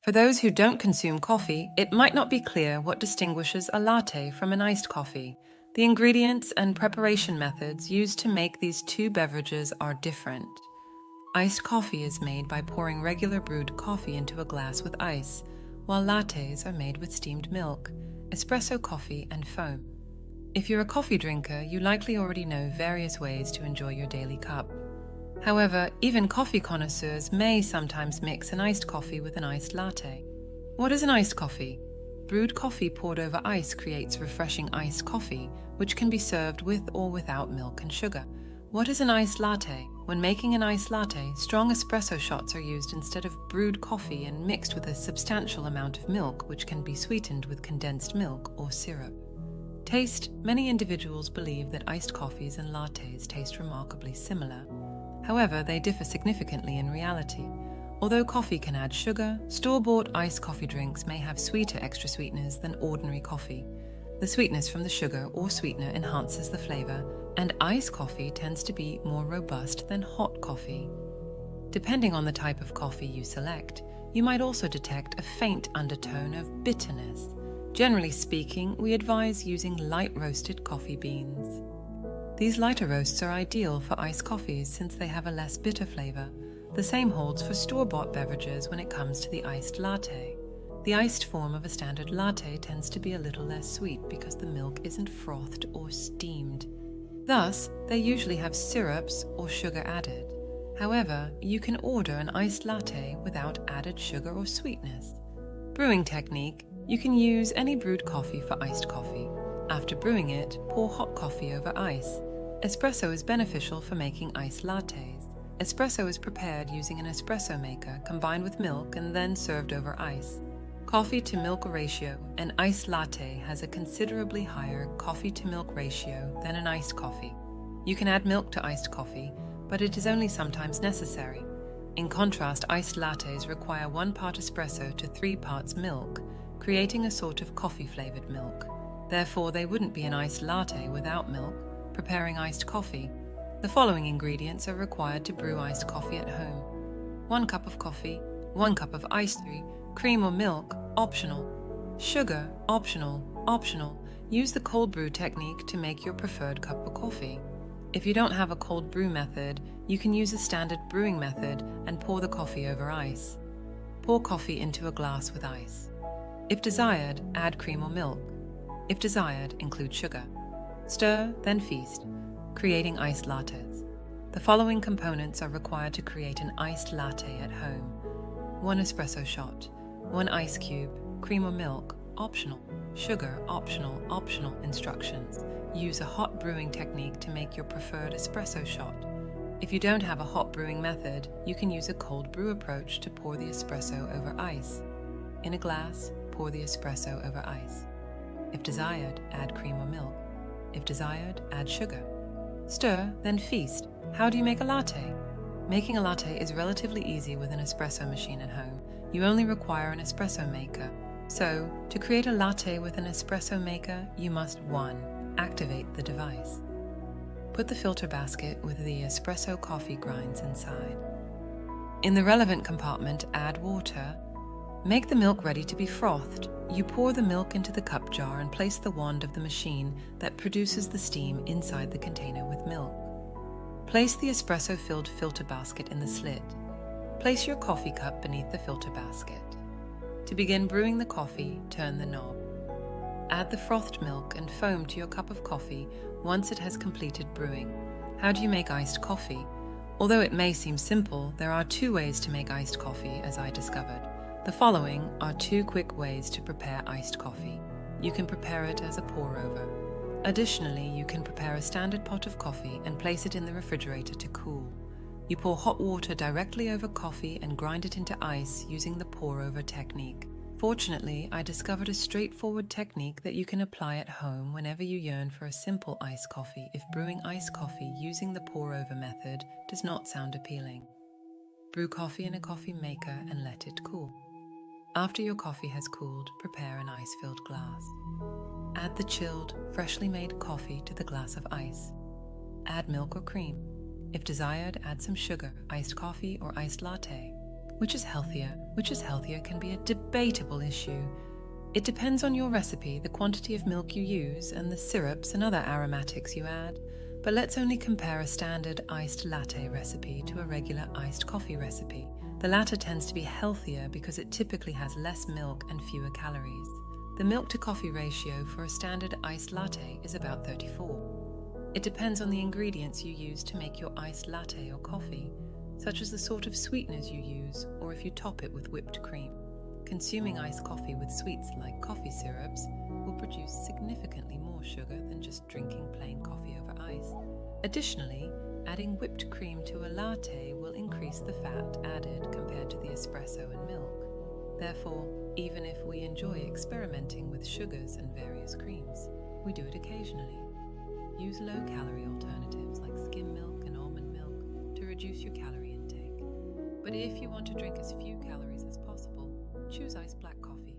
For those who don't consume coffee, it might not be clear what distinguishes a latte from an iced coffee. The ingredients and preparation methods used to make these two beverages are different. Iced coffee is made by pouring regular brewed coffee into a glass with ice, while lattes are made with steamed milk, espresso coffee, and foam. If you're a coffee drinker, you likely already know various ways to enjoy your daily cup. However, even coffee connoisseurs may sometimes mix an iced coffee with an iced latte. What is an iced coffee? Brewed coffee poured over ice creates refreshing iced coffee, which can be served with or without milk and sugar. What is an iced latte? When making an iced latte, strong espresso shots are used instead of brewed coffee and mixed with a substantial amount of milk, which can be sweetened with condensed milk or syrup. Taste. Many individuals believe that iced coffees and lattes taste remarkably similar. However, they differ significantly in reality. Although coffee can add sugar, store-bought iced coffee drinks may have sweeter extra sweeteners than ordinary coffee. The sweetness from the sugar or sweetener enhances the flavor, and iced coffee tends to be more robust than hot coffee. Depending on the type of coffee you select, you might also detect a faint undertone of bitterness. Generally speaking, we advise using light roasted coffee beans. These lighter roasts are ideal for iced coffees since they have a less bitter flavor. The same holds for store-bought beverages when it comes to the iced latte. The iced form of a standard latte tends to be a little less sweet because the milk isn't frothed or steamed. Thus, they usually have syrups or sugar added. However, you can order an iced latte without added sugar or sweetness. Brewing technique. You can use any brewed coffee for iced coffee. After brewing it, pour hot coffee over ice. Espresso is beneficial for making iced lattes. Espresso is prepared using an espresso maker combined with milk and then served over ice. Coffee to milk ratio. An iced latte has a considerably higher coffee to milk ratio than an iced coffee. You can add milk to iced coffee, but it is only sometimes necessary. In contrast, iced lattes require 1 part espresso to 3 parts milk, creating a sort of coffee-flavored milk. Therefore, they wouldn't be an iced latte without milk. Preparing iced coffee. The following ingredients are required to brew iced coffee at home. 1 cup of coffee, 1 cup of iced cream or milk, optional. Sugar, optional. Use the cold brew technique to make your preferred cup of coffee. If you don't have a cold brew method, you can use a standard brewing method and pour the coffee over ice. Pour coffee into a glass with ice. If desired, add cream or milk. If desired, include sugar. Stir, then feast, creating iced lattes. The following components are required to create an iced latte at home. 1 espresso shot, 1 ice cube, cream or milk, optional. Sugar, optional instructions. Use a hot brewing technique to make your preferred espresso shot. If you don't have a hot brewing method, you can use a cold brew approach to pour the espresso over ice. In a glass, pour the espresso over ice. If desired, add cream or milk. If desired, add sugar. Stir, then feast. How do you make a latte? Making a latte is relatively easy with an espresso machine at home. You only require an espresso maker. So, to create a latte with an espresso maker, you must 1. Activate the device. Put the filter basket with the espresso coffee grinds inside. In the relevant compartment, add water. Make the milk ready to be frothed. You pour the milk into the cup jar and place the wand of the machine that produces the steam inside the container with milk. Place the espresso-filled filter basket in the slit. Place your coffee cup beneath the filter basket. To begin brewing the coffee, turn the knob. Add the frothed milk and foam to your cup of coffee once it has completed brewing. How do you make iced coffee? Although it may seem simple, there are 2 ways to make iced coffee, as I discovered. The following are 2 quick ways to prepare iced coffee. You can prepare it as a pour-over. Additionally, you can prepare a standard pot of coffee and place it in the refrigerator to cool. You pour hot water directly over coffee and grind it into ice using the pour-over technique. Fortunately, I discovered a straightforward technique that you can apply at home whenever you yearn for a simple iced coffee if brewing iced coffee using the pour-over method does not sound appealing. Brew coffee in a coffee maker and let it cool. After your coffee has cooled, prepare an ice-filled glass. Add the chilled, freshly made coffee to the glass of ice. Add milk or cream. If desired, add some sugar, iced coffee, or iced latte. Which is healthier, Which is healthier can be a debatable issue. It depends on your recipe, the quantity of milk you use, and the syrups and other aromatics you add. But let's only compare a standard iced latte recipe to a regular iced coffee recipe. The latter tends to be healthier because it typically has less milk and fewer calories. The milk to coffee ratio for a standard iced latte is about 34. It depends on the ingredients you use to make your iced latte or coffee, such as the sort of sweeteners you use or if you top it with whipped cream. Consuming iced coffee with sweets like coffee syrups will produce significantly more sugar than just drinking plain coffee over ice. Additionally, adding whipped cream to a latte will increase the fat added compared to the espresso and milk. Therefore, even if we enjoy experimenting with sugars and various creams, we do it occasionally. Use low-calorie alternatives like skim milk and almond milk to reduce your calorie intake. But if you want to drink as few calories as possible, choose iced black coffee.